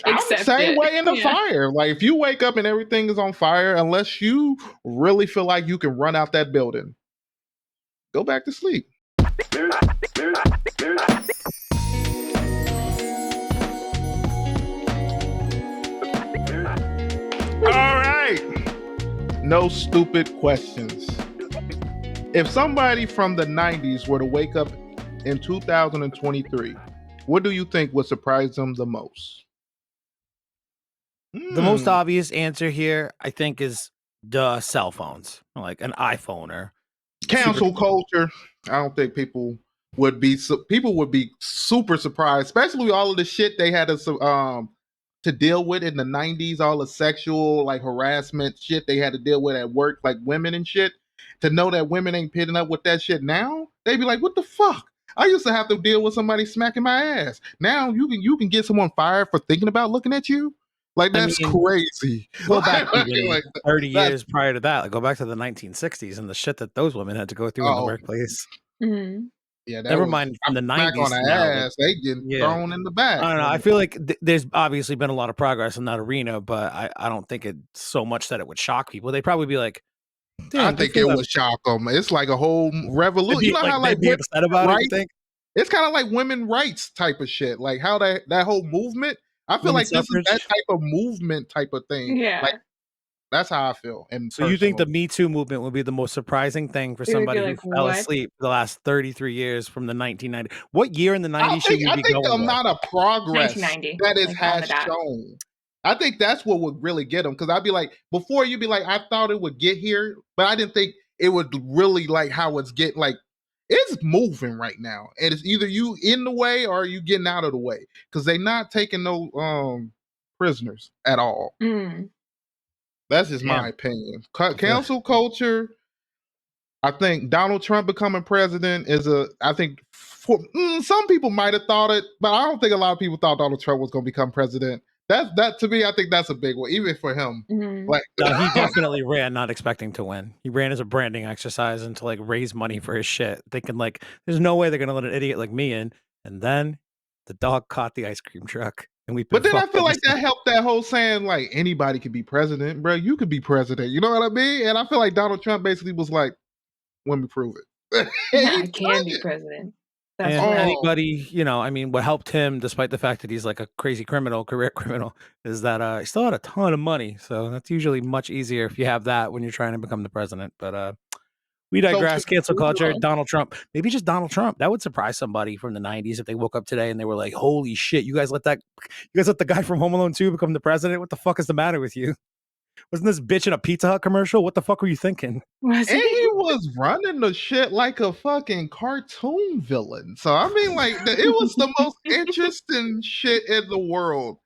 I'm the accept same it. way in the Yeah. fire. Like if you wake up and everything is on fire, unless you really feel like you can run out that building, go back to sleep. All right. No stupid questions. If somebody from the 90s were to wake up in 2023, what do you think would surprise them the most? The most obvious answer here, I think, is the cell phones, like an iPhone or Cancel culture. I don't think people would be super surprised, especially with all of the shit they had to deal with in the 90s, all the sexual like harassment shit they had to deal with at work, like women and shit. To know that women ain't pitting up with that shit now, they'd be like, what the fuck? I used to have to deal with somebody smacking my ass. Now you can get someone fired for thinking about looking at you. Like that's crazy. Go back even 30 years prior to that. Like go back to the 1960s and the shit that those women had to go through in the workplace. Mm-hmm. Yeah, never mind from the 90s on the ass. They get thrown in the back. I don't know. I feel like there's obviously been a lot of progress in that arena, but I don't think it's so much that it would shock people. They'd probably be like, I think it would shock them. It's like a whole revolution. You know how like be upset about it, you think? It's kind of like women rights type of shit. Like how that whole movement. I feel like this is that type of movement type of thing. Yeah. Like that's how I feel. And so you think the Me Too movement would be the most surprising thing for somebody who fell asleep the last 33 years from the 1990s? What year in the 90s should we be going? I think the amount of progress that it has shown. I think that's what would really get them. Because I'd be like, before you'd be like, I thought it would get here, but I didn't think it would really like how it's getting. Like it's moving right now, and it's either you in the way or you getting out of the way because they're not taking no prisoners at all. Mm. That's just my opinion. Cancel culture. I think Donald Trump becoming president is I think some people might have thought it, but I don't think a lot of people thought Donald Trump was going to become president. That to me, I think that's a big one, even for him. Mm-hmm. Like, no, he definitely ran not expecting to win. He ran as a branding exercise and to like raise money for his shit, thinking like, there's no way they're going to let an idiot like me in. And then the dog caught the ice cream truck. But then I feel like that helped that whole saying like anybody could be president, bro. You could be president. You know what I mean? And I feel like Donald Trump basically was like, let me prove it. I can be president. That's and anybody, you know, I mean, what helped him, despite the fact that he's like a crazy career criminal, is that he still had a ton of money. So that's usually much easier if you have that when you're trying to become the president. But we digress. Cancel culture. Donald Trump. Maybe just Donald Trump. That would surprise somebody from the 90s if they woke up today and they were like, holy shit, you guys let the guy from Home Alone 2 become the president? What the fuck is the matter with you? Wasn't this bitch in a Pizza Hut commercial? What the fuck were you thinking? And he was running the shit like a fucking cartoon villain. So, I mean, like, it was the most interesting shit in the world.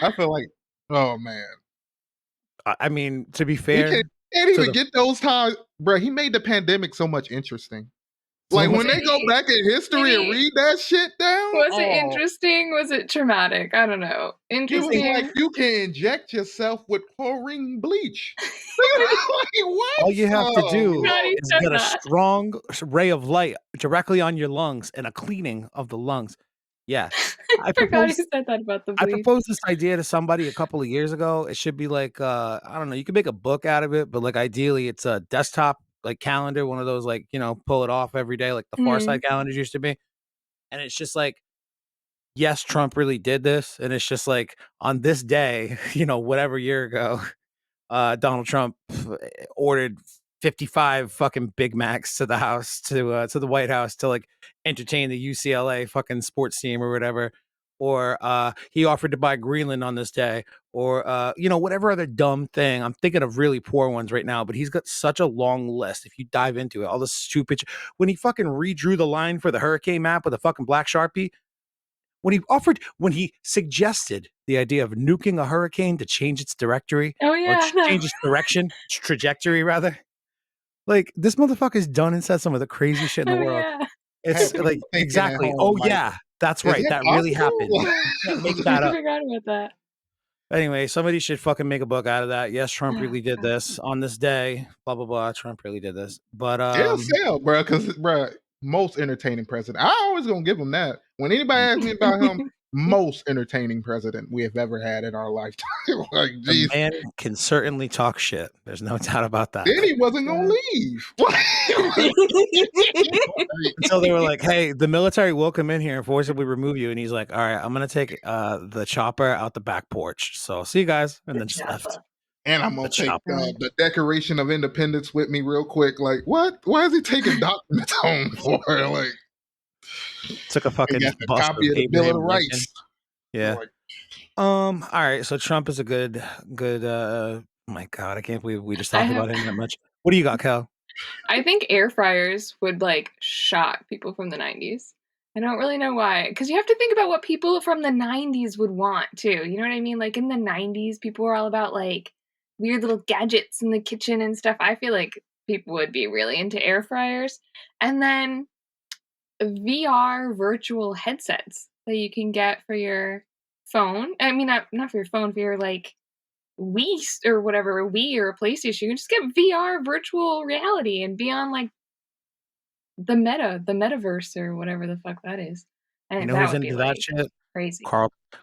I feel like, oh, man. I mean, to be fair. He can't even get those times. Bro, he made the pandemic so much interesting. Like when they go back in history and read that shit down. Was it interesting? Was it traumatic? I don't know. Interesting. It was like you can inject yourself with chlorine bleach. Like, what? All you have to do is get a strong ray of light directly on your lungs and a cleaning of the lungs. Yeah. I forgot you said that about the bleach. I proposed this idea to somebody a couple of years ago. It should be like, I don't know, you can make a book out of it, but like ideally it's a desktop like calendar, one of those like, you know, pull it off every day like the Far Side calendars used to be. And it's just like, yes, Trump really did this. And it's just like on this day, you know, whatever year ago, Donald Trump ordered 55 fucking Big Macs to the house, to the White House to like entertain the UCLA fucking sports team or whatever. Or he offered to buy Greenland on this day, or you know, whatever other dumb thing. I'm thinking of really poor ones right now, but he's got such a long list. If you dive into it, all the stupid when he fucking redrew the line for the hurricane map with a fucking black Sharpie, when he suggested the idea of nuking a hurricane to change its directory, change its direction, its trajectory rather. Like this motherfucker's done and said some of the crazy shit in the world. Yeah. It's like exactly. Oh yeah. That's right. That really happened. Make that up. I forgot about that. Anyway, somebody should fucking make a book out of that. Yes, Trump really did this on this day. Blah blah blah. Trump really did this. But he'll sell, bro. Because bro, most entertaining president. I always gonna give him that. When anybody asks me about him, most entertaining president we have ever had in our lifetime. Like, The geez. man can certainly talk shit. There's no doubt about that. Then he wasn't gonna leave. Until they were like, "Hey, the military will come in here and forcibly remove you," and he's like, "All right, I'm gonna take the chopper out the back porch. So see you guys," and then just left. And I'm gonna The take chopper. the Declaration of Independence with me real quick. Like, what? Why is he taking documents home for? Like, Took a he fucking got the bust copy of of the Bill of the Abraham Lincoln. Rights. Yeah. Like, All right. So Trump is a good. My God, I can't believe we just talked about him that much. What do you got, Cal? I think air fryers would like shock people from the 90s. I don't really know why. Because you have to think about what people from the 90s would want too. You know what I mean? Like in the 90s, people were all about like weird little gadgets in the kitchen and stuff. I feel like people would be really into air fryers. And then VR virtual headsets that you can get for your phone. I mean, not for your phone, for your like Wii or whatever, Wii or a PlayStation. You can just get VR virtual reality and be on like the metaverse or whatever the fuck that is. I You think know that who's would be into that like shit? crazy.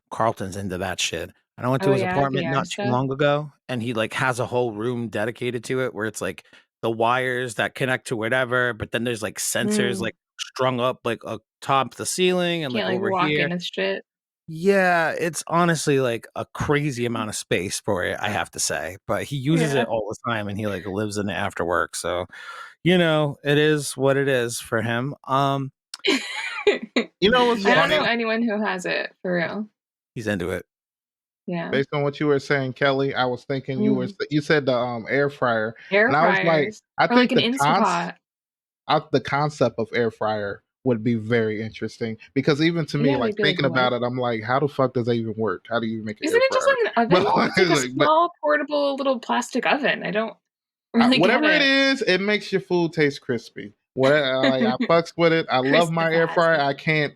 Carlton's into that shit. And I went to Oh his yeah, apartment VR not too stuff. long ago, and he like has a whole room dedicated to it where it's like the wires that connect to whatever, but then there's like sensors like strung up like atop the ceiling and like Can't like over walk here. into shit. Yeah, it's honestly like a crazy amount of space for it, I have to say. But he uses Yeah. it all the time and he like lives in it after work. So, you know, it is what it is for him. you know what's I don't funny? know anyone who has it for real. He's into it. Yeah. Based on what you were saying, Kelly, I was thinking you said the air fryer, Air and I was like, fryers. I Or like think an Instapot. the concept of air fryer would be very interesting because even to me, Yeah, like they'd be like, thinking what? about it, I'm like, how the fuck does that even work? How do you make an Isn't air it just fryer? like an oven? It's like a small portable little plastic oven. I don't really get whatever it it. is, it makes your food taste crispy. What like, I fucks with it. I love my air fryer. I can't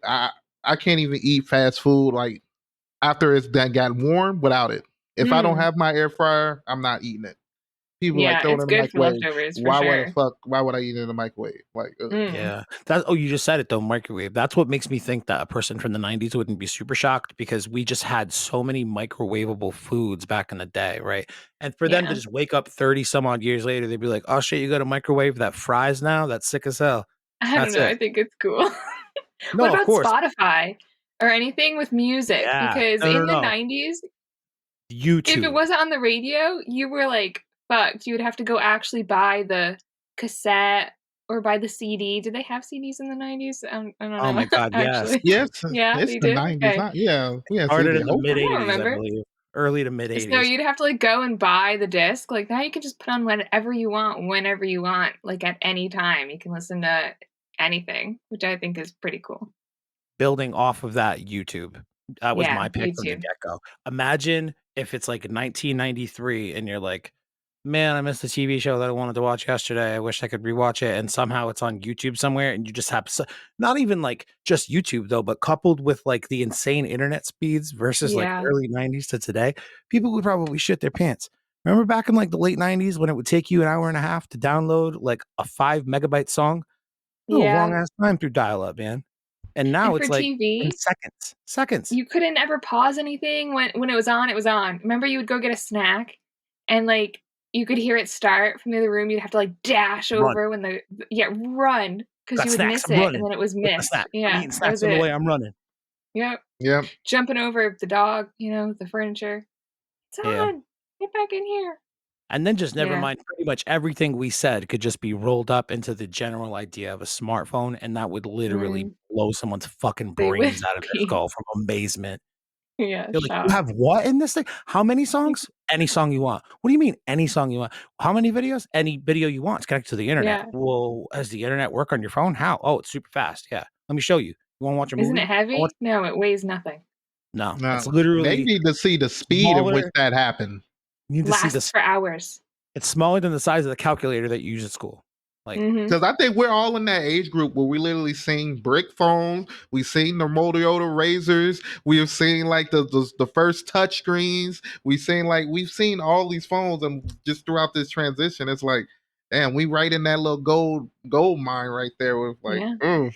even eat fast food like after it's done got warm without it. If I don't have my air fryer, I'm not eating it. People like Yeah, throw it it's in the good for microwave. leftovers for Why would the sure. fuck? Why would I eat it in the microwave? Like, Yeah. You just said it though, microwave. That's what makes me think that a person from the 90s wouldn't be super shocked because we just had so many microwavable foods back in the day, right? And for them to Yeah. just wake up 30 some odd years later, they'd be like, "Oh shit, you got a microwave that fries now? That's sick as hell." I don't That's know. it. I think it's cool. What No, of about course. Spotify or anything with music? Yeah. Because No, in the no. 90s, if it YouTube. wasn't on the radio, you were like fucked. You would have to go actually buy the cassette or buy the CD. Did they have CDs in the 90s? I don't Oh know. my God, yes. Actually, yes, yeah, it's they the did. '90s. Okay, Yeah, we had Started CD. in the mid I don't 80s, I remember. believe. Early to mid So 80s. you'd have to like go and buy the disc. Like now you can just put on whatever you want, whenever you want, like at any time. You can listen to anything, which I think is pretty cool. Building off of that, YouTube. That was Yeah, my pick from the YouTube. get-go. Imagine if it's like 1993 and you're like, "Man, I missed the TV show that I wanted to watch yesterday. I wish I could rewatch it," and somehow it's on YouTube somewhere, and you just have not even like just YouTube though, but coupled with like the insane internet speeds versus like Yeah, early 90s to today, people would probably shit their pants. Remember back in like the late 90s when it would take you an hour and a half to download like a 5 megabyte song? It was a long yeah. ass time through dial-up, man. And now And for it's like in TV, seconds. Seconds. you couldn't ever pause anything when it was on. It was on. Remember, you would go get a snack, and like you could hear it start from the other room. You'd have to like dash Run. over when run because Got you would snacks. miss I'm it, and running then it was with my missed. snack. I'm Yeah, eating that snacks was on the it. way. I'm running. Yep. Yep. Jumping over the dog, the furniture. It's Yeah. on. Get back in here. And then just never Yeah. mind, pretty much everything we said could just be rolled up into the general idea of a smartphone, and that would literally blow someone's fucking They would brains out of their be. skull from amazement. Yeah, They're like, "You shocked. have what in this thing? How many songs? Any song you want." "What do you mean any song you want?" "How many videos?" "Any video you want. It's connected to the internet." Yeah. "Well, does the internet work on your phone? How?" "Oh, it's super fast. Yeah. Let me show you. You wanna watch a Isn't movie?" it heavy? No, it weighs nothing. No, No, it's they literally need to see the speed in which smaller. that happened. You need to see Lasts this. for hours. It's smaller than the size of the calculator that you use at school. Like, Mm-hmm. Because I think we're all in that age group where we literally seen brick phones, we've seen the Motorola Razors, we have seen like the first touch screens, we've seen all these phones, and just throughout this transition, it's like, damn, we right in that little gold mine right there with like, Yeah.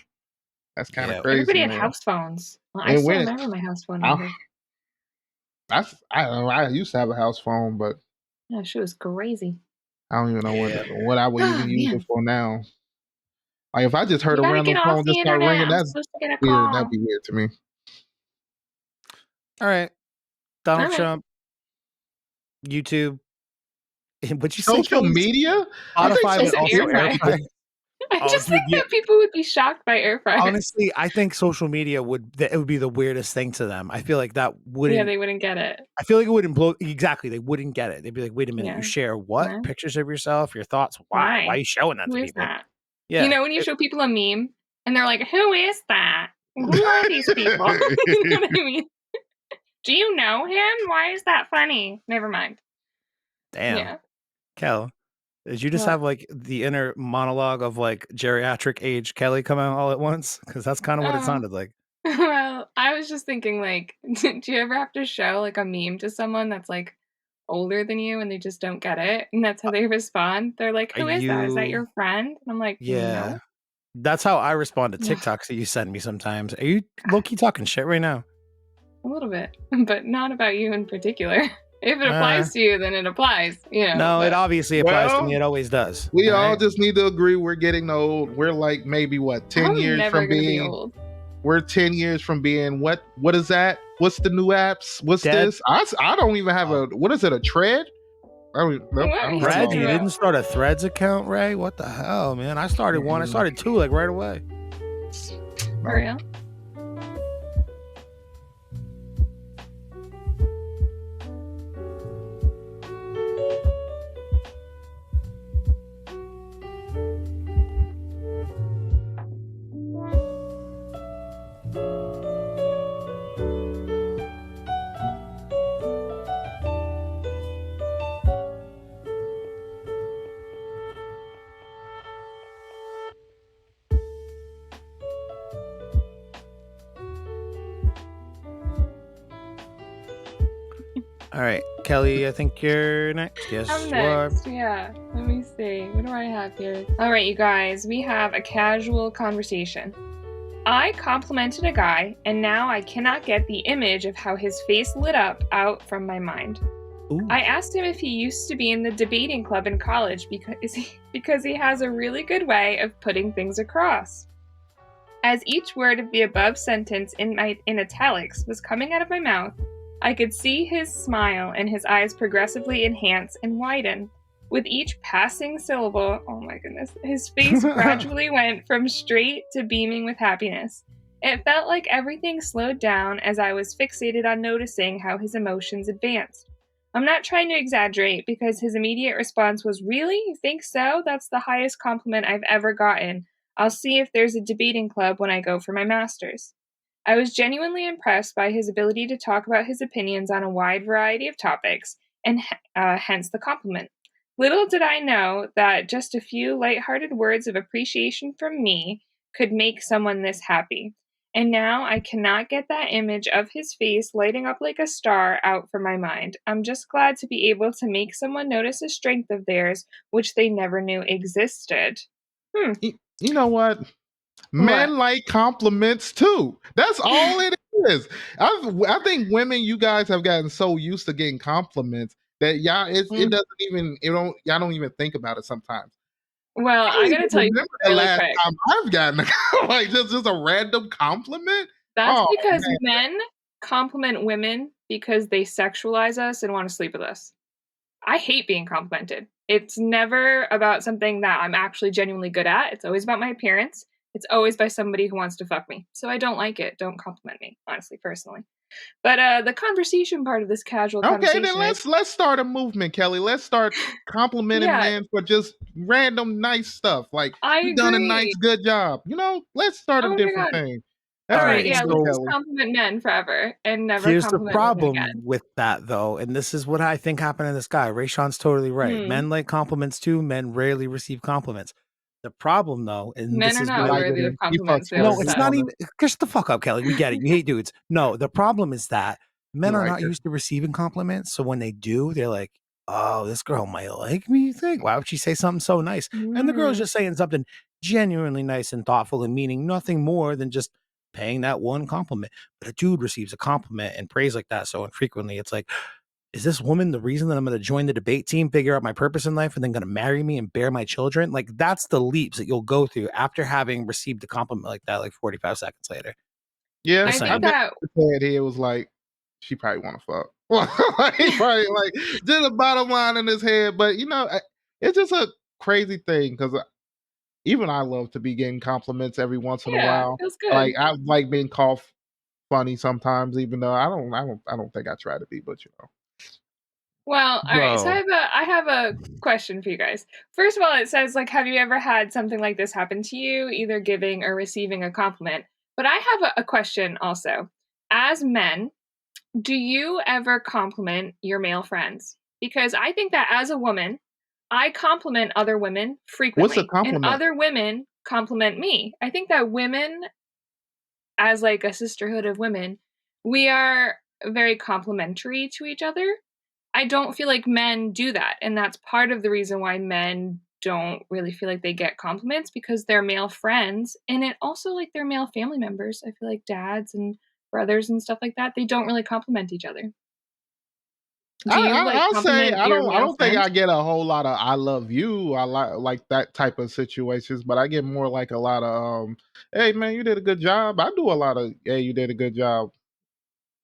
That's kind of Yeah. crazy, Everybody had man. house phones. Well, I And still when remember my house phone I, number. I don't know. I used to have a house phone, but Yeah, she was crazy. I don't even know Yeah. what I would even Oh use it man, for now. Like if I just heard you a gotta random get off phone the just start internet. ringing, I'm that's supposed to get a weird. That'd call. be weird to me. All right. Donald All right. Trump, YouTube. Would you say Social Kelly? media? I think Spotify, I but said social also air air media. fryer. fryer. I Oh, just dude, think that people would be shocked by air fryers. honestly, I think social media it would be the weirdest thing to them. I feel like that Yeah, wouldn't. they wouldn't get it. I feel like it wouldn't blow. Exactly, they wouldn't get it. They'd be like, "Wait a minute, you Yeah. share what Well, pictures of yourself, your thoughts? Why? Why are why? you showing that Who to is people?" that? You Yeah, know, when you show people a meme and they're like, "Who is that? Who are these people?" You know what I mean? Do you know him? Why is that funny? Never mind. damn, Yeah. Kel, did you just What? have like the inner monologue of like geriatric age Kelly come out all at once? Because that's kind of what it Oh. sounded like. Well, I was just thinking, like, do you ever have to show like a meme to someone that's like older than you and they just don't get it? And that's how they respond. They're like, Are "Who is that? Is that you? your friend?" And I'm like, Yeah, "No." that's how I respond to Ugh, TikToks that you send me sometimes. Are you low key talking shit right now? a little bit, but not about you in particular. If it Uh, applies to you, then it applies, you know, no, it but obviously applies to me. Well, It always does. we All all right. just need to agree we're getting old. We're like maybe what 10 I'm years never from gonna be being. old. We're 10 years from being what is that? What's the new apps? What's Dead. this? I don't even have a what is it? A tread? Nope, What I are don't you have Thread? all talking You that. didn't about? start a Threads account, Ray? What the hell, man? I started one. I started two like right away. For real? All right, Kelly, I think you're next. Yes, I'm you are. next. Yeah. Let me see. What do I have here? All right, you guys. We have a casual conversation. I complimented a guy, and now I cannot get the image of how his face lit up out from my mind. Ooh. I asked him if he used to be in the debating club in college because he has a really good way of putting things across. As each word of the above sentence in italics was coming out of my mouth, I could see his smile and his eyes progressively enhance and widen. With each passing syllable, oh my goodness, his face gradually went from straight to beaming with happiness. It felt like everything slowed down as I was fixated on noticing how his emotions advanced. I'm not trying to exaggerate because his immediate response was, "Really? You think so? That's the highest compliment I've ever gotten. I'll see if there's a debating club when I go for my master's." I was genuinely impressed by his ability to talk about his opinions on a wide variety of topics, and hence the compliment. Little did I know that just a few lighthearted words of appreciation from me could make someone this happy. And now I cannot get that image of his face lighting up like a star out from my mind. I'm just glad to be able to make someone notice a strength of theirs which they never knew existed. You know what? What? Men like compliments too. That's all it is. I think women, you guys have gotten so used to getting compliments that it doesn't even y'all don't even think about it sometimes. Well, I don't I even gotta tell you remember the really last quick. time I've gotten like just a random compliment. That's Oh because man, men compliment women because they sexualize us and want to sleep with us. I hate being complimented. It's never about something that I'm actually genuinely good at. It's always about my appearance. It's always by somebody who wants to fuck me. So I don't like it. Don't compliment me, honestly, personally. But the conversation part of this casual okay, then conversation is, let's start a movement, Kelly. Let's start complimenting yeah, men for just random nice stuff. Like I you done a nice agree. good job. Let's start a Oh my different god. thing. All That's All what right, right, we're yeah, gonna do, let's so just Kelly. compliment men forever and never here's the compliment women problem again. with that, though, and this is what I think happened to this guy. Raysean's totally right. Hmm. Men like compliments too. Men rarely receive compliments. The problem, though, and Men this are is You what not I like worthy of women. You fuck compliments, they no, always first. You it's said. not wanna even. Just the fuck up, Kelly. We get it. You hate dudes. No, the problem is that you men are like not her. used to receiving compliments. So when they do, they're like, "Oh, this girl might like me." You think? Why would she say something so nice? And the girl's Mm. just saying something genuinely nice and thoughtful and meaning nothing more than just paying that one compliment. But a dude receives a compliment and praise like that so infrequently. It's like, is this woman the reason that I'm going to join the debate team, figure out my purpose in life, and then going to marry me and bear my children? Like, that's the leaps that you'll go through after having received a compliment like that, like 45 seconds later. Yeah, Just I saying. think that said he was like, she probably want to fuck. He probably like just the bottom line in his head. But it's just a crazy thing because even I love to be getting compliments every once in a yeah, it while. feels Like good. I like being called funny sometimes, even though I don't think I try to be, but Well, all right. So Bro. I have a question for you guys. First of all, it says like, have you ever had something like this happen to you, either giving or receiving a compliment? But I have a question also. As men, do you ever compliment your male friends? Because I think that as a woman, I compliment other women what's a frequently, and compliment? other women compliment me. I think that women, as like a sisterhood of women, we are very complimentary to each other. I don't feel like men do that, and that's part of the reason why men don't really feel like they get compliments because they're male friends, and it also like their male family members. I feel like dads and brothers and stuff like that, they don't really compliment each other. Do you like I'll say compliment your I male don't think I friends? get a whole lot of "I love you." I like that type of situations, but I get more like a lot of "Hey man, you did a good job." I do a lot of "Hey, you did a good job"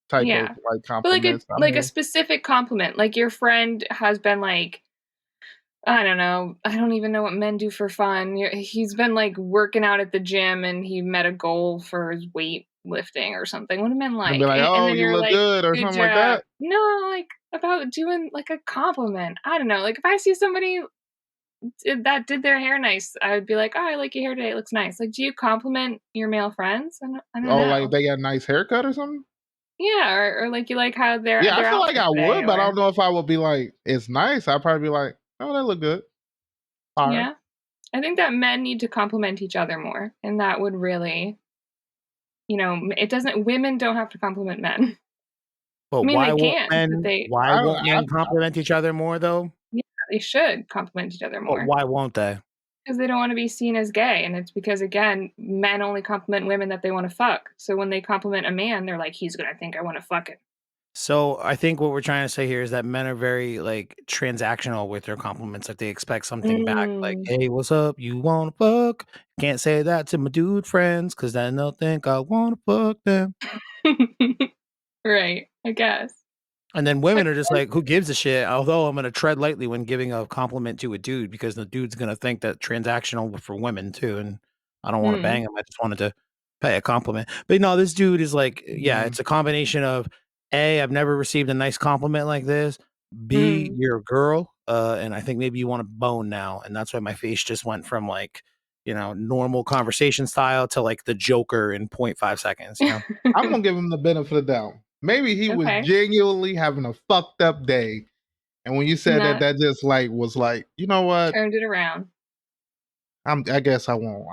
type of Yeah. like But compliments. I like a mean, specific compliment, like your friend has been like, I don't know. I don't even know what men do for fun. He's been like working out at the gym and he met a goal for his weight lifting or something. What do men and be like? like, And "Oh, then you you're look like, good" or good something like job. that. No, like about doing like a compliment. I don't know. Like if I see somebody that did their hair nice, I would be like, oh, I like your hair today. It looks nice. Like, do you compliment your male friends? I don't Oh, like know. they got a nice haircut or something. Yeah, or like you like how Yeah, I their feel like outfit I today, would, but I or don't know if I would be like, "It's nice." I'd probably be like, "Oh, that look good." All right. yeah. I think that men need to compliment each other more, and that would really, it doesn't. Women don't have to compliment men. But I mean, they can, but why won't I men compliment each other more though? yeah, they should compliment each other But more why won't they? because they don't want to be seen as gay, and it's because again, men only compliment women that they want to fuck. So when they compliment a man, they're like, he's gonna think I want to fuck him. So I think what we're trying to say here is that men are very like transactional with their compliments. Like they expect something back. Like, Mm. hey, what's up? You wanna fuck? Can't say that to my dude friends because then they'll think I wanna fuck them. Right, I guess. And then But women are just like, who gives a shit? Although I'm gonna tread lightly when giving a compliment to a dude because the dude's gonna think that transactional for women too, and I don't want to mm, bang him. I just wanted to pay a compliment. But no, this dude is like, yeah, mm. it's a combination of A, I've never received a nice compliment like this. B, mm. you're a girl, and I think maybe you want to bone now, and that's why my face just went from like, normal conversation style to like the Joker in 0.5 seconds. I'm gonna give him the benefit of the doubt. Maybe he was Okay. genuinely having a fucked up day, and when you And said that, that that just like was like, you know what? turned it around. I guess I won't.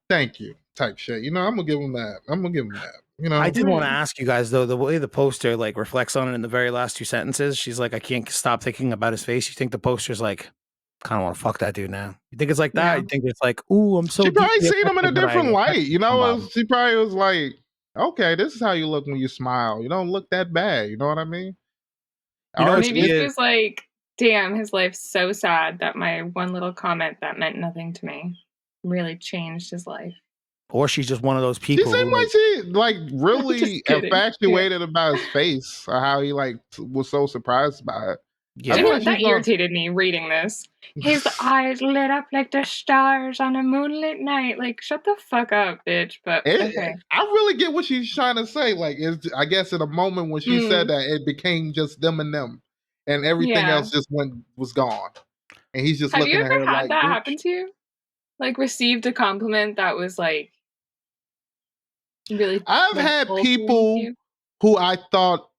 Thank you, type shit. I'm gonna give him that. I'm gonna give him that. I did want to Mm. ask you guys though, the way the poster like reflects on it in the very last two sentences, she's like, I can't stop thinking about his face. You think the poster's like, kind of want to fuck that dude now? You think it's like that? You No. think it's like, ooh, I'm She so probably deeply seen him in a affected that I different affect light. somebody? She probably was like, okay, this is how you look when you smile. You don't look that bad. You know what I mean? You know Or what's Maybe it's he weird? was like, damn, his life's so sad that my one little comment that meant nothing to me really changed his life. Or she's just one of those She people seemed who like, like she like I'm really just kidding. Yeah. infatuated about his face or how he like was so surprised by it. I I feel yeah. like know she's that going. irritated me reading this. His eyes lit up like the stars on a moonlit night. Like, shut the fuck up, bitch. But okay. I really get what she's trying to say. Like, I guess in a moment when she said Mm, that, it became just them and them, and everything yeah. else just was gone. And he's just Have you looking at ever her had like, that bitch. happen to you? Like, received a compliment that was like really I've like had fulfilling to people you? who I thought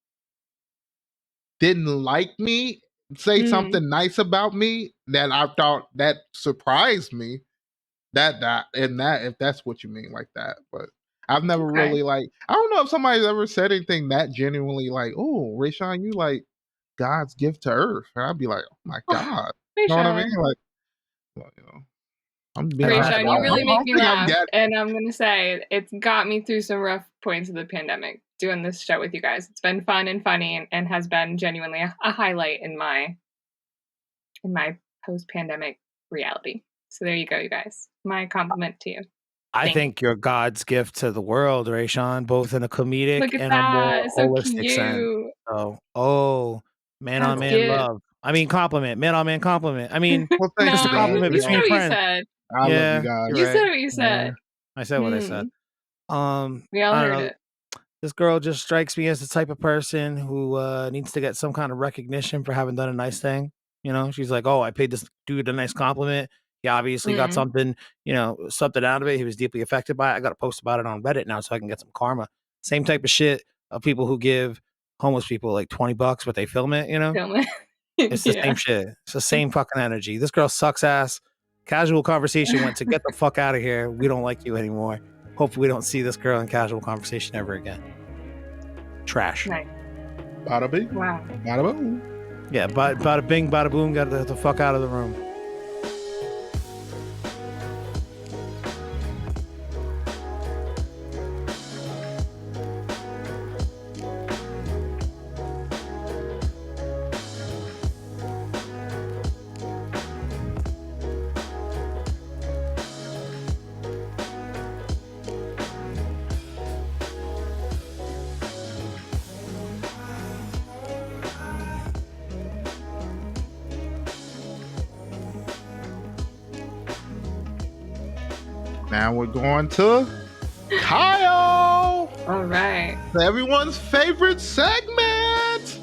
didn't like me say Mm. something nice about me that I thought that surprised me. That if that's what you mean like that, but I've never Okay. really like. I don't know if somebody's ever said anything that genuinely like, "Oh, Raysean, you like God's gift to Earth," and I'd be like, "Oh my Oh, God," you know what I mean? Raysean. Like, well, Raysean, you really make me laugh, getting... and I'm gonna say it's got me through some rough points of the pandemic doing this show with you guys. It's been fun and funny, and has been genuinely a highlight in my post-pandemic reality. So there you go, you guys. My compliment to you. I think you're God's gift to the world, Raysean, both in a comedic and a more So holistic sense. So, man on man love. I mean, compliment, man on man compliment. I mean, well, just a compliment you between friends. Said. I love you guys. You said what you said. Yeah, I said what I said. We all heard it. This girl just strikes me as the type of person who needs to get some kind of recognition for having done a nice thing. You know, she's like, oh, I paid this dude a nice compliment. He obviously got something, something out of it. He was deeply affected by it. I got to post about it on Reddit now so I can get some karma. Same type of shit of people who give homeless people like $20, but they film it, It's the same shit. It's the same fucking energy. This girl sucks ass. Casual conversation went to get the fuck out of here. We don't like you anymore. Hopefully we don't see this girl in casual conversation ever again. Trash. Nice. Bada bing. Wow. Bada boom. Yeah, bada bing, bada boom, got the fuck out of the room. Now we're going to Kyle. All right. Everyone's favorite segment.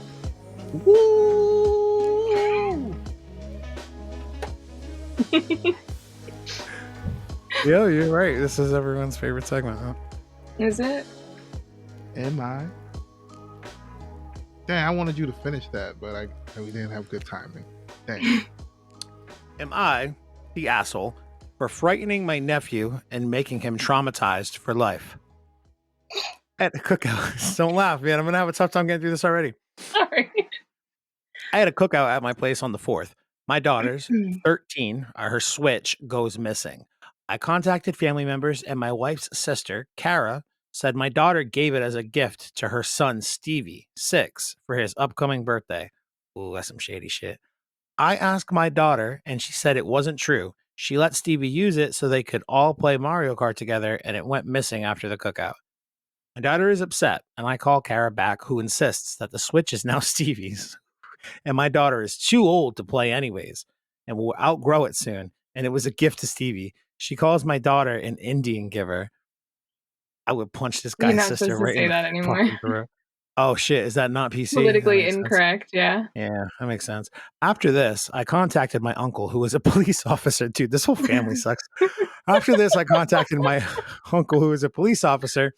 Woo! Yeah, you're right. This is everyone's favorite segment, huh? Is it? Am I? Dang, I wanted you to finish that, but we didn't have good timing. Dang. Am I the asshole for frightening my nephew and making him traumatized for life? At the cookout. Don't laugh, man. I'm going to have a tough time getting through this already. Sorry. I had a cookout at my place on the 4th. My daughter's 13, her Switch goes missing. I contacted family members, and my wife's sister, Kara, said my daughter gave it as a gift to her son, Stevie, 6, for his upcoming birthday. Ooh, that's some shady shit. I asked my daughter, and she said it wasn't true. She let Stevie use it so they could all play Mario Kart together, and it went missing after the cookout. My daughter is upset, and I call Kara back, who insists that the Switch is now Stevie's. And my daughter is too old to play anyways, and will outgrow it soon, and it was a gift to Stevie. She calls my daughter an Indian giver. I would punch this guy's sister right in the fucking throat. Oh shit, is that not PC? Politically incorrect, yeah. Yeah, that makes sense. After this, I contacted my uncle, who was a police officer. Dude, this whole family sucks. After this, I contacted my uncle, who is a police officer,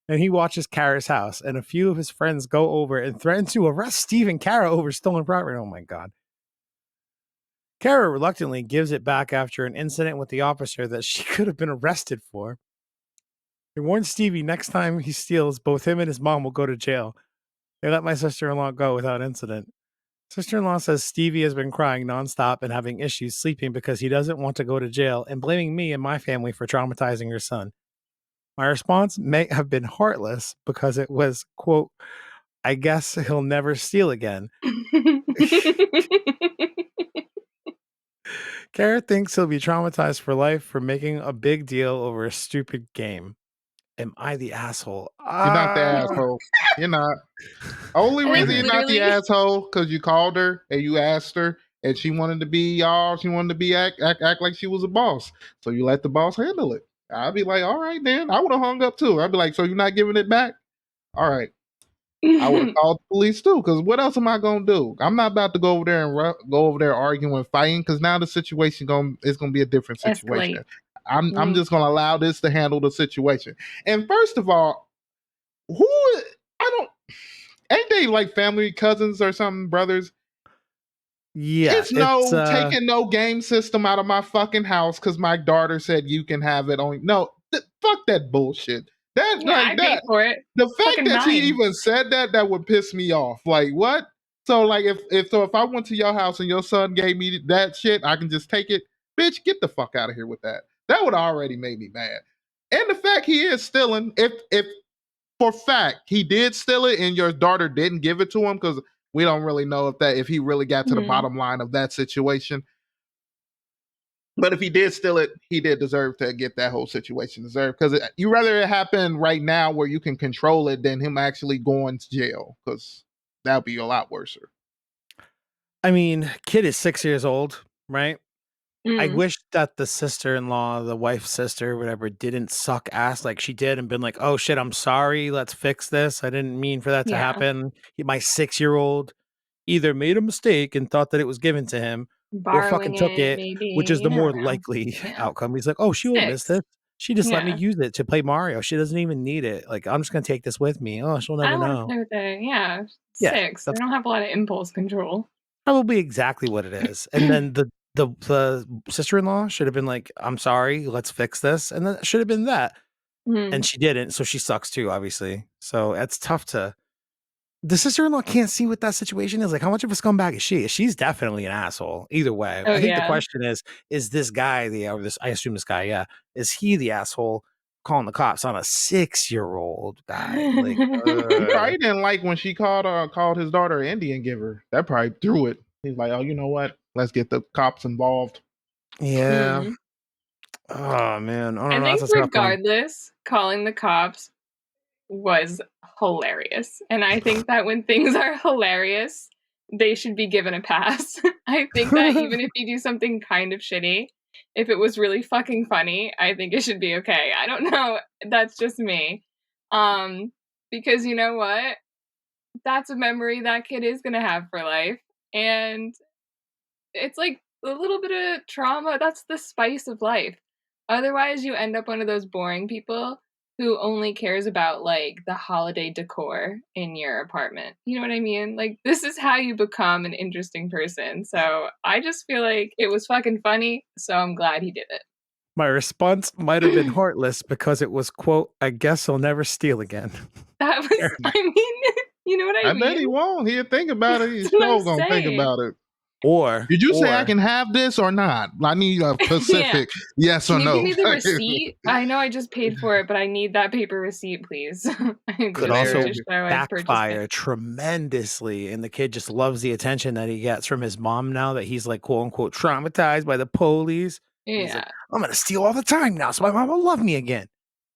and he watches Kara's house, and a few of his friends go over and threaten to arrest Steve and Kara over stolen property. Oh my God. Kara reluctantly gives it back after an incident with the officer that she could have been arrested for. They warned Stevie next time he steals, both him and his mom will go to jail. They let my sister-in-law go without incident. Sister-in-law says Stevie has been crying nonstop and having issues sleeping because he doesn't want to go to jail, and blaming me and my family for traumatizing her son. My response may have been heartless because it was, quote, I guess he'll never steal again. Kara thinks he'll be traumatized for life for making a big deal over a stupid game. Am I the asshole? You're not the asshole. You're not. Only reason you're not the asshole because you called her and you asked her and she wanted to be y'all. She wanted to be act like she was a boss. So you let the boss handle it. I'd be like, all right, then. I would have hung up too. I'd be like, so you're not giving it back? All right. I would have called the police too, because what else am I gonna do? I'm not about to go over there and go over there arguing, fighting, because now the situation is gonna be a different situation. I'm just gonna allow this to handle the situation. And first of all, ain't they like family cousins or something, brothers? Yeah, it's taking no game system out of my fucking house because my daughter said you can have it on. No, fuck that bullshit. I paid for it. The fact that she even said that would piss me off. Like, what? So, like, if I went to your house and your son gave me that shit, I can just take it. Bitch, get the fuck out of here with that. That would already made me mad. And the fact he is stealing, if for fact he did steal it and your daughter didn't give it to him, because we don't really know if he really got to the bottom line of that situation. But if he did steal it, he did deserve to get that whole situation deserved. Because you rather it happen right now where you can control it than him actually going to jail, because that'd be a lot worse. I mean, kid is 6 years old, right? I Mm. wish that the sister-in-law, the wife's sister, whatever, didn't suck ass like she did and been like, "Oh shit, I'm sorry. Let's fix this. I didn't mean for that to Yeah. happen." My 6-year-old either made a mistake and thought that it was given to him, or fucking Borrowing took it, it, maybe. which is You the more never know. likely Yeah. outcome. He's like, "Oh, she won't miss 6. this. She just let me Yeah. use it to play Mario. She doesn't even need it. Like, I'm just gonna take this with me. Oh, she'll I never don't want to know." play with it. Yeah. Yeah, 6. They that's don't have a lot of impulse control. probably exactly what it is. And then the sister-in-law should have been like, "I'm sorry, let's fix this." And then it should have been that. And she didn't, so she sucks too, obviously. So it's tough to the sister-in-law can't see what that situation is. Like, how much of a scumbag is she? She's definitely an asshole. Either way. Oh, I think the yeah. question is this guy or this I assume this guy, yeah. Is he the asshole calling the cops on a 6-year-old guy? Like He probably didn't like when she called his daughter an Indian giver. That probably threw it. He's like, oh, you know what? Let's get the cops involved. yeah. Oh man. I don't I know. think That's a tough one. regardless, calling the cops was hilarious. And I think that when things are hilarious, they should be given a pass. I think that even if you do something kind of shitty, if it was really fucking funny, I think it should be okay. I don't know. That's just me. Because you know what? That's a memory that kid is going to have for life. And it's like a little bit of trauma. That's the spice of life. Otherwise, you end up one of those boring people who only cares about like the holiday decor in your apartment. You know what I mean? Like, this is how you become an interesting person. So I just feel like it was fucking funny. So I'm glad he did it. My response might have been heartless because it was, quote, "I guess I'll never steal again." That was, I mean, you know what I mean? I bet he won't. He'll think about it. He's That's what I'm sure gonna think saying. about it. Or Did you say I can have this or not? I need a specific yes or Can you no. give me the receipt? I know I just paid for it, but I need that paper receipt, please. could Just also to show I purchased backfire it. tremendously, and the kid just loves the attention that he gets from his mom now that he's like quote unquote traumatized by the police. He's like, Yeah. I'm gonna steal all the time now, so my mom will love me again.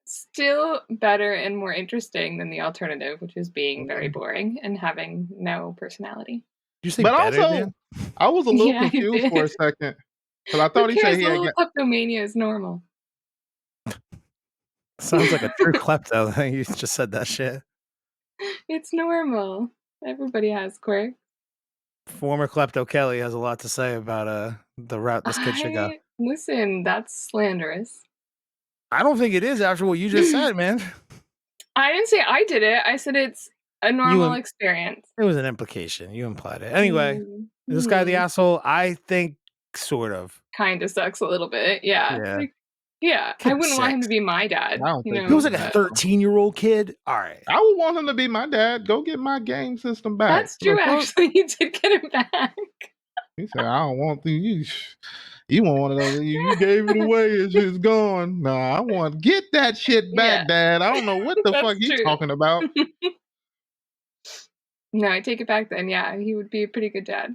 Still better and more interesting than the alternative, which is being very boring and having no personality. Did you say But better also, than? I was a little Yeah, I confused for a did. second because I Who thought he said cares? he A had little kleptomania is normal. Sounds like a true klepto. You just said that shit. It's normal. Everybody has quirks. Former klepto Kelly has a lot to say about the route this kid should go. Listen, that's slanderous. I don't think it is after what you just said, man. I didn't say I did it. I said it's a normal experience. It was an implication. You implied it. Anyway, is this guy the asshole? I think sort of. Kind of sucks a little bit. Yeah. Yeah. Like, yeah. Kid I was wouldn't want him 6. to be my dad. I don't You think He know, was like a 13-year-old kid. All right. I would want him to be my dad. Go get my game system back. that's true. Actually, you did get him back. He said, I don't want the you want one of those. You gave it away. It's gone. Nah, I want get that shit back, Yeah. Dad. I don't know what the fuck That's you true. talking about. No, I take it back then. Yeah, he would be a pretty good dad.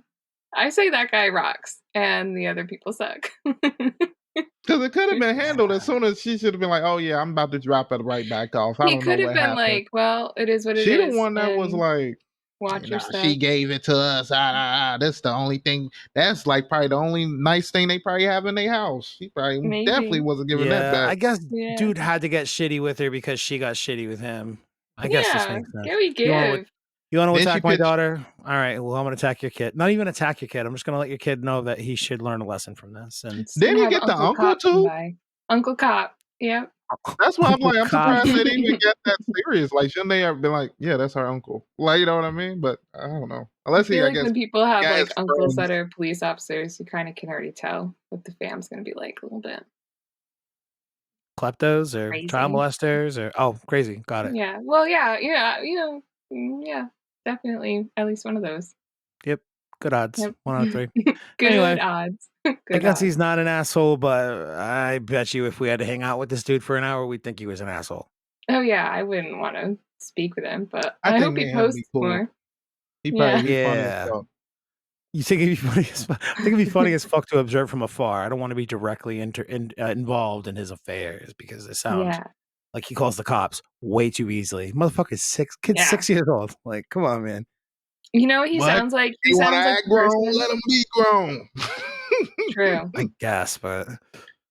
I say that guy rocks and the other people suck. Because it could have been handled as soon as she should have been like, oh yeah, I'm about to drop it right back off. I He don't know could have what been happened. like, well, it is what it She is. the one that was and like, watch your nah, stuff. she gave it to us. That's the only thing. That's like probably the only nice thing they probably have in their house. She probably definitely wasn't giving that back. I guess dude had to get shitty with her because she got shitty with him. I guess this makes sense. Give. You want to Then attack my daughter? All right. Well, I'm going to attack your kid. Not even attack your kid. I'm just going to let your kid know that he should learn a lesson from this. And then he get the uncle too. Uncle Cop. Yep. That's why I'm like, I'm Cop. surprised they didn't even get that serious. Like, shouldn't they have been like, yeah, that's our uncle? Like, you know what I mean? But I don't know. Unless I feel I like guess when people have like uncles friends. that are police officers, you kind of can already tell what the fam's going to be like a little bit. Kleptos or child molesters or crazy. Got it. Yeah. Well, yeah, definitely at least one of those. Yep. Good odds. Yep. 1 out of 3. Good Anyway, odds. I Good guess odds. he's not an asshole, but I bet you if we had to hang out with this dude for an hour, we'd think he was an asshole. Oh yeah, I wouldn't want to speak with him, but I I think hope me he and him be posts cool. more. He Yeah. probably be funny as Yeah. fuck. You think it'd be funny as fuck? I think it'd be funny as fuck to observe from afar. I don't want to be directly involved in his affairs because it sounds Yeah. like he calls the cops way too easily. Motherfucker's 6, kid's Yeah. 6 years old. Like, come on, man. You know what he But sounds like? He you want to sounds like act the grown? person. Let him be grown. True. I guess, but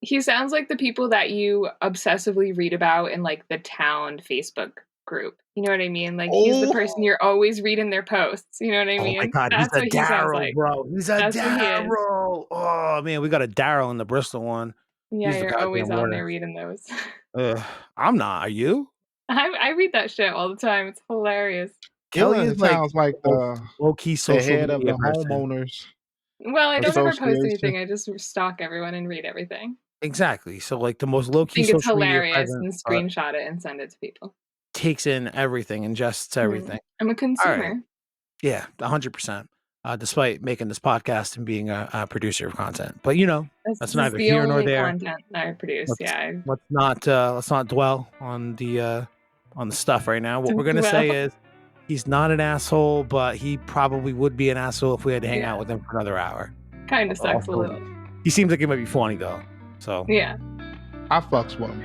He sounds like the people that you obsessively read about in like the town Facebook group. You know what I mean? Like he's the person Oh, you're always reading their posts. You know what I oh my mean? god, he's That's a what he sounds Daryl, like. bro. He's a That's what he is. Daryl. Oh man, we got a Daryl in the Bristol one. Yeah, He's the you're always goddamn on there worst. reading those. I'm not. Are you? I read that shit all the time. It's hilarious. Kelly is it like sounds like the most the low-key social head of media the person. homeowners Well, I don't ever post association. anything. I just stalk everyone and read everything. Exactly. So like the most low-key Think it's social media hilarious presence, and but screenshot it and send it to people. takes in everything, ingests everything. I'm a All right. consumer. Yeah, 100%. Despite making this podcast and being a producer of content, but you know That's that's just neither the here nor only there. content I produce. Yeah. Let's not dwell on the stuff right now. What we're gonna say is he's not an asshole, but he probably would be an asshole if we had to hang out with him for another hour. Kind of sucks a little. He seems like it might be funny though. So yeah. I fucks with him.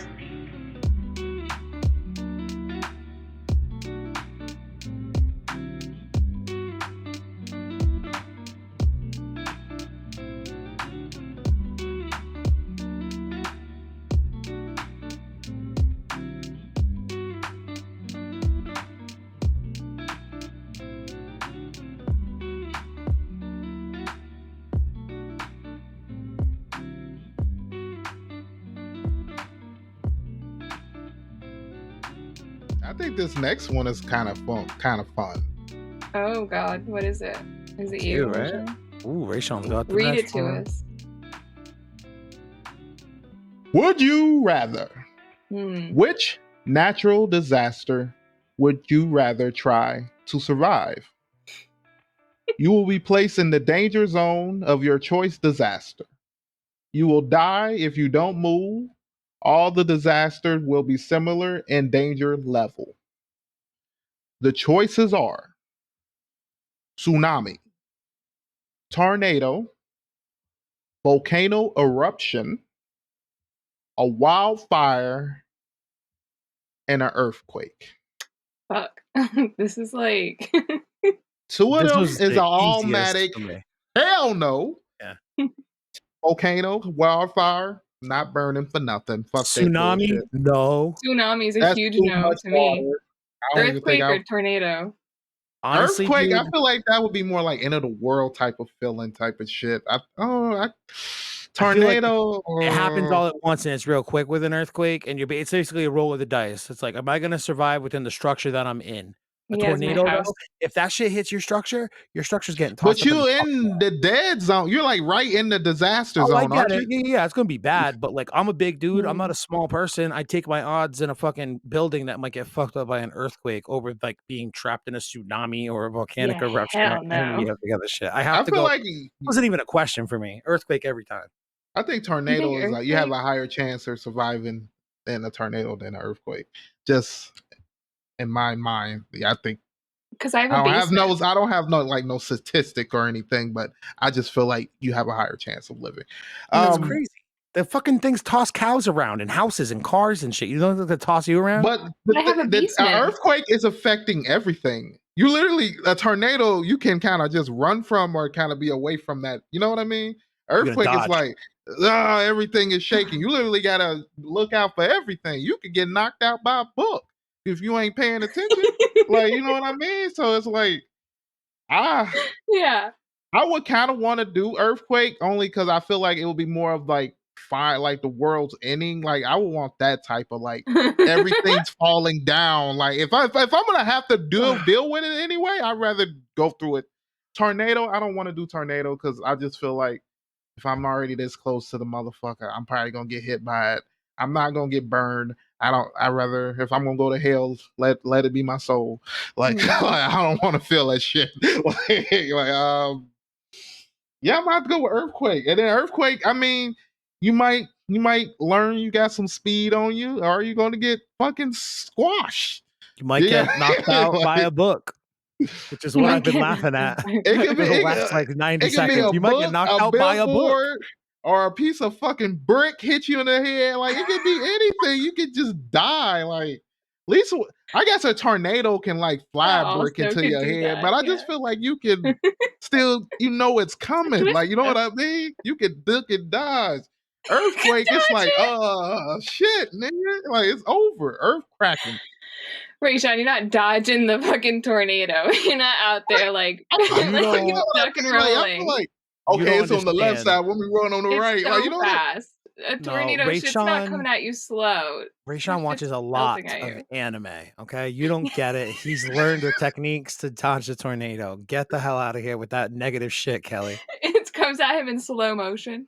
I think this next one is kind of fun. Oh God, what is it? Is it you? right? Ooh, Raysean's got the Read it next to one. us. Would you rather? Which natural disaster would you rather try to survive? You will be placed in the danger zone of your choice disaster. You will die if you don't move. All the disasters will be similar in danger level. The choices are tsunami, tornado, volcano eruption, a wildfire, and an earthquake. Fuck. This is like Two of This them was is an the easiest automatic for me. hell no. Yeah. Volcano, wildfire, not burning for nothing. Fuck that Tsunami? bullshit. No. tsunami is a That's huge too no much to me. water. I don't even think Earthquake or tornado? Honestly, Earthquake, I dude, feel like that would be more like end of the world type of feeling type of shit. I feel like Tornado. it happens all at once and it's real quick with an earthquake, and it's basically a roll of the dice. It's like, am I going to survive within the structure that I'm in? A Yeah, is my tornado, house. though, if that shit hits your structure's getting tossed But up in you the in the dead zone. You're like right in the disaster Oh, I zone, get aren't it. you? Yeah, it's gonna be bad, but like I'm a big dude. I'm not Mm. a small person. I take my odds in a fucking building that might get fucked up by an earthquake over like being trapped in a tsunami or a volcanic Yeah, eruption or hell any no. of the other shit. I have I to feel go. like It wasn't even a question for me. Earthquake every time. I think You think tornado is like you have earthquake? a higher chance of surviving in a tornado than an earthquake. Just in my mind, I think Because I have a basement. I don't have no statistic or anything, but I just feel like you have a higher chance of living. That's crazy. The fucking things toss cows around and houses and cars and shit. You don't think they toss you around? But I have a the basement. earthquake is affecting everything. You literally a tornado you can kind of just run from or kind of be away from that. You know what I mean? You're gonna Earthquake is dodge. like everything is shaking. You literally gotta look out for everything. You could get knocked out by a book if you ain't paying attention. Like you know what I mean? So it's like Yeah. I would kind of want to do earthquake only because I feel like it would be more of like fire, like the world's ending. Like I would want that type of like everything's falling down. Like if I'm gonna have to deal with it anyway, I'd rather go through it. Tornado, I don't want to do tornado because I just feel like if I'm already this close to the motherfucker, I'm probably gonna get hit by it. I'm not gonna get burned. I rather if I'm gonna go to hell, let it be my soul. Like I don't want to feel that shit. like Yeah, I'm about to go with earthquake. And then earthquake, I mean, you might learn you got some speed on you, or are you going to get fucking squashed? You might Yeah, get knocked out by like, a book, which is You what might I've been get laughing knocked at out by a it could book. be for the last like 90 it could be seconds. a You might get book, knocked a out by a book. billboard, or a piece of fucking brick hit you in the head. Like it could be anything. You could just die. Like at least I guess a tornado can like fly That a brick also into could your do head, that. but I Yeah. just feel like you can still it's coming. twist Like you know though. what I mean? You can duck and dodge. Earthquake, it's Dodge like it. shit, nigga. Like it's over. Earth cracking. Raysean, you're not dodging the fucking tornado. You're not out there like, You like You know don't what I duck and mean? Like I feel rolling. like you okay, don't it's on the left understand. side. When we run on the It's right, like you so know what? fast. A No, tornado shit's not coming at you slow. Raysean It's watches just a pelting lot at of you. anime. Okay, you don't get it. He's learned the techniques to dodge the tornado. Get the hell out of here with that negative shit, Kelly. It comes at him in slow motion.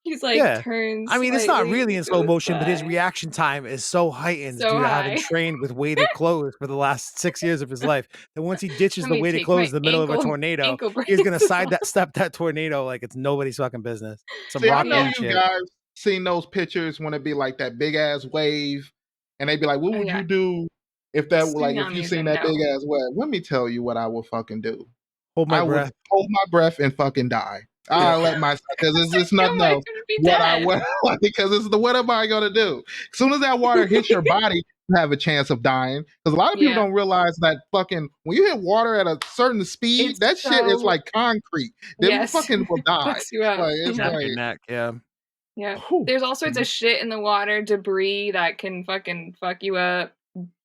He's like Yeah. turns I mean, it's not slightly, really in slow goes motion, but his by. reaction time is so heightened So due to having high. trained with weighted clothes for the last 6 years of his life. That once he ditches Let the me weighted take my clothes in the middle of a tornado, ankle he's gonna braces side off. that step that tornado like it's nobody's fucking business. Some See, I rock know band Yeah. you shit. guys seen those pictures when it be like that big ass wave, and they be like, "What Oh would you yeah. do if that like if you Tsunamis seen and that big no. ass wave?" Let me tell you what I would fucking do. Hold my I would breath. hold my breath and fucking die. I Yep. let myself because it's Yo, nothing I else. couldn't be What I dead. would like because it's the what am I gonna do? As soon as that water hits your body, you have a chance of dying. Because a lot of people Yeah. don't realize that fucking when you hit water at a certain speed, It's that shit is so like concrete. Then you yes. fucking will die. Fucks you up. Like it's Snap Yeah. your like neck. Yeah. Yeah. whew. There's all sorts of shit in the water, debris that can fucking fuck you up,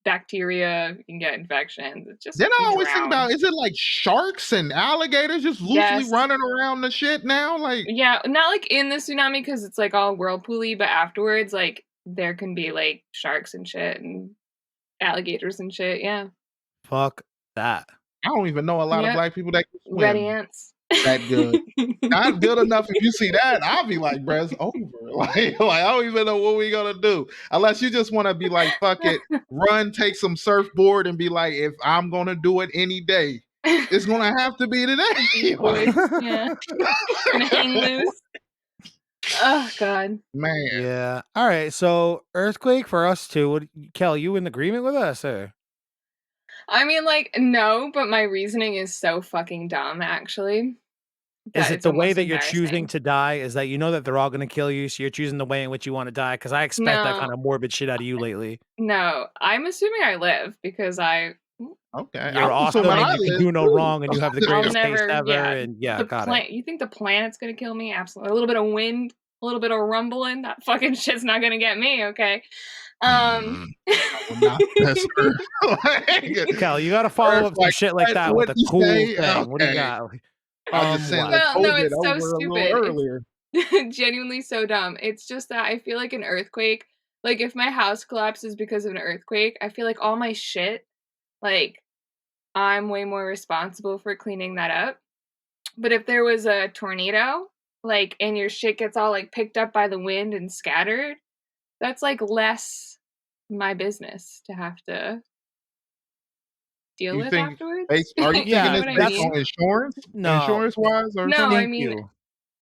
bacteria, you can get infections. It's just Then I you always think drown. about is it like sharks and alligators just loosely Yes. running around the shit now? Like Yeah, not like in the tsunami because it's like all whirlpooly, but afterwards, like there can be like sharks and shit and alligators and shit. Yeah. Fuck that. I don't even know a lot of Yep. black people that can Red swim ants. that good. Not good enough. If you see that, I'll be like, bruh, it's over. Like I don't even know what we gonna do. Unless you just want to be like, fuck it, run, take some surfboard, and be like, if I'm gonna do it any day, it's gonna have to be today. Beach Boys. Yeah. Gonna hang loose. Oh God. Man, Yeah. All right. So earthquake for us too. What, Kel, you in agreement with us or? I mean, like, no, but my reasoning is so fucking dumb, actually. Is That it it's the way almost that you're choosing embarrassing. to die? Is that you know that they're all gonna kill you, so you're choosing the way in which you want to die? Because I expect that No, kind of morbid shit out of you lately. no. I'm assuming I live because okay, You're I'm assuming awesome and I you can live do no too. wrong and you have the I'll greatest taste never, ever. yeah. And yeah, The got it. You think the planet's gonna kill me? Absolutely. A little bit of wind, a little bit of rumbling. That fucking shit's not gonna get me. Okay. I will not mess her. Like, Kel, you got to follow up some like, shit like that with what a you cool say? thing. What do you Okay, got? I just sent What? the Well, no, COVID it's so over a little stupid. earlier. It's genuinely so dumb. It's just that I feel like an earthquake, like if my house collapses because of an earthquake, I feel like all my shit, like I'm way more responsible for cleaning that up. But if there was a tornado, like, and your shit gets all like picked up by the wind and scattered, that's like less my business to have to deal You with think afterwards. are you You thinking know Yeah, this what I based that's mean? on insurance? no. Insurance wise or No, something? Thank you.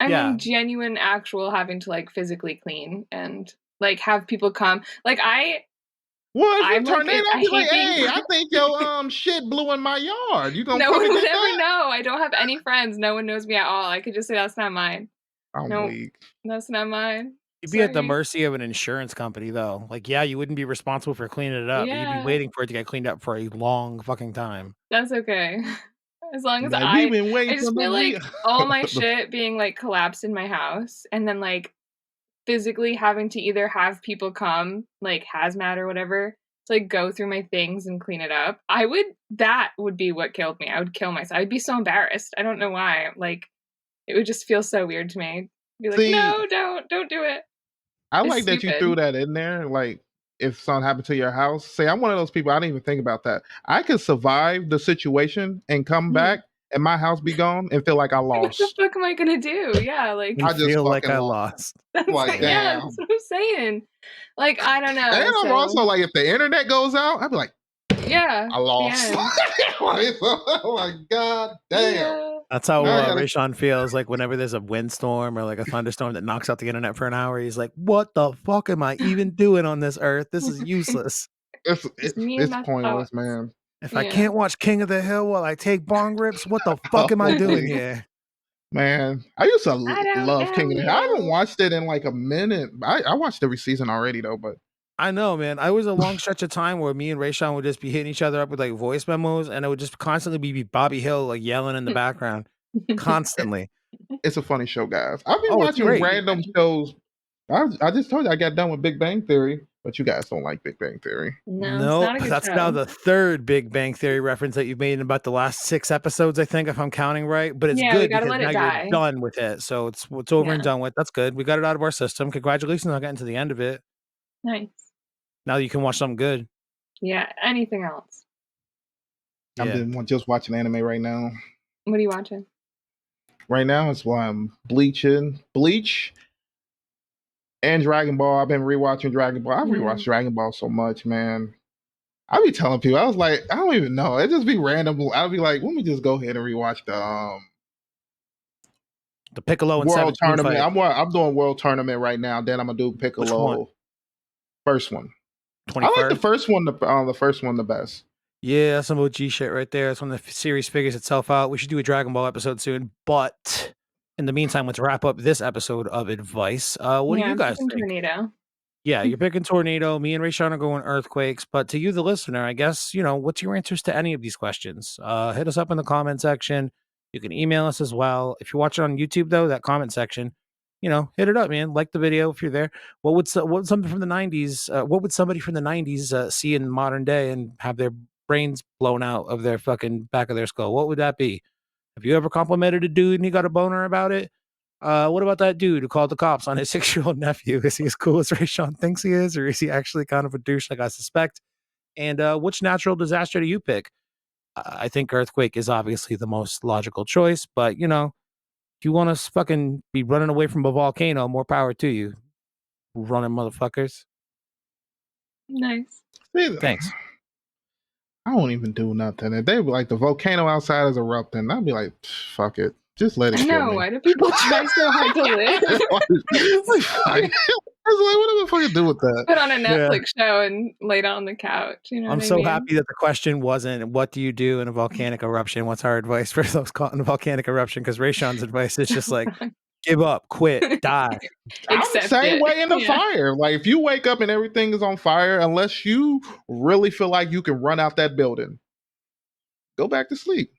I Yeah. mean genuine, actual having to like physically clean and like have people come. Like Well, if you I'm like tornado, I'd I be hate like, being hey, I think your shit blew in my yard. You gonna No come one and would get ever that? know. I don't have any friends. No one knows me at all. I could just say that's not mine. I'm No, weak. that's not mine. You'd be at the Sorry. mercy of an insurance company, though. Like, yeah, you wouldn't be responsible for cleaning it up, but you'd be Yeah, waiting for it to get cleaned up for a long fucking time. that's okay. As long as Like we've I been waiting for just feel the like all my shit being like collapsed in my house and then like physically having to either have people come, like hazmat or whatever, to like go through my things and clean it up. That would be what killed me. I would kill myself. I'd be so embarrassed. I don't know why. Like it would just feel so weird to me. Be like, See, no, don't do it. I It's like that you threw stupid. that in there. Like, if something happened to your house, say I'm one of those people. I didn't even think about that. I could survive the situation and come Mhm. back, and my house be gone, and feel like I What the lost. fuck am I gonna do? Yeah, like And I just feel like fucking I lost. lost. that's Like, yeah, damn. that's what I'm saying. Like I don't And know. I'm also So like, if the internet goes out, I'd be like, yeah, I the lost. end. Like, oh my god, damn. Yeah. That's how Now I gotta- Raysean feels like whenever there's a windstorm or like a thunderstorm that knocks out the internet for an hour. He's like, "What the fuck am I even doing on this earth? This is useless. Just me and it's my pointless, thoughts. man. If I Yeah. can't watch King of the Hill while I take bong rips, what the fuck am I doing Holy- here?" Man, I used to I don't love King of the Hill. I haven't know. watched it in like a minute. I watched every season already though, but I know, man. I was a long stretch of time where me and Raysean would just be hitting each other up with like voice memos, and it would just constantly be Bobby Hill like yelling in the background, constantly. it's a funny show, guys. I've been Oh, it's watching great. random shows. I just told you I got done with Big Bang Theory, but you guys don't like Big Bang Theory. No, it's Nope, not a good that's show. now the third Big Bang Theory reference that you've made in about the last 6 episodes, I think, if I'm counting right. But it's Yeah, we good gotta because let now it you're die. done with it. So it's over and Yeah. done with. That's good. We got it out of our system. Congratulations on getting to the end of it. Nice. Now you can watch something good. Yeah. Anything else? Yeah. I'm just watching anime right now. What are you watching? Right now, it's why I'm Bleach and Dragon Ball. I've been rewatching Dragon Ball. I've rewatched Dragon Ball so much, man. I be telling people, I was like, I don't even know. It just be random. I'll be like, let me just go ahead and rewatch The Piccolo and World 17 Tournament. fight. I'm doing World Tournament right now. Then I'm gonna do Piccolo. Which one? First one. 21st? I like the first one. The first one the best. Yeah, that's some OG shit right there. It's when the series figures itself out. We should do a Dragon Ball episode soon. But in the meantime, let's wrap up this episode of Advice. What do you I'm guys picking think? Tornado. Yeah, you're picking Tornado. Me and Raysean are going Earthquakes. But to you, the listener, I guess, what's your answers to any of these questions? Hit us up in the comment section. You can email us as well. If you're watching on YouTube, though, that comment section, hit it up, man. Like the video if you're there. What would something from the 90s, what would somebody from the 90s see in modern day and have their brains blown out of their fucking back of their skull? What would that be? Have you ever complimented a dude and he got a boner about it? What about that dude who called the cops on his 6-year-old nephew? Is he as cool as Raysean thinks he is, or is he actually kind of a douche like I suspect? And which natural disaster do you pick? I think earthquake is obviously the most logical choice, but if you want to fucking be running away from a volcano, more power to you, running motherfuckers. Nice. Thanks. I won't even do nothing. If they be like the volcano outside is erupting, I'd be like, fuck it. Just let it I kill know. me. Why do people try so hard to live? I was like, what am I supposed to do with that? Put on a Netflix show and lay down on the couch. You know I'm what so I mean? happy that the question wasn't, what do you do in a volcanic eruption? What's our advice for those caught in a volcanic eruption? Because Raysean's advice is just like, give up, quit, die. I'm the same way in the fire. Like if you wake up and everything is on fire, unless you really feel like you can run out that building, go back to sleep.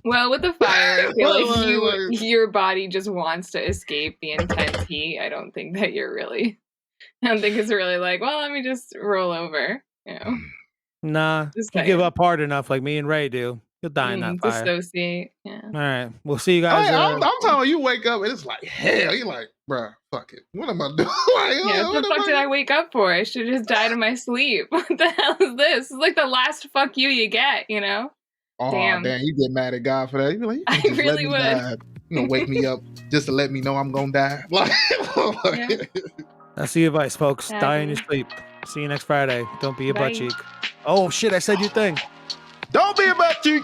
Well, with the fire, I feel like your body just wants to escape the intense heat. I don't think it's really like, well, let me just roll over. Nah, if you give up hard enough, like me and Ray do, you'll die in that fire. Dissociate. Yeah. All right, we'll see you guys. I'm telling you, wake up and it's like hell. You're like, bruh, fuck it. What am I doing? What the fuck did I wake up for? I should have just died in my sleep. What the hell is this? It's like the last fuck you get, Oh, damn, you get mad at God for that. You're like, I really would. Die. You know, wake me up just to let me know I'm gonna die. That's the advice, folks. Die in your sleep. See you next Friday. Don't be a butt cheek. Oh shit, I said your thing. Don't be a butt cheek.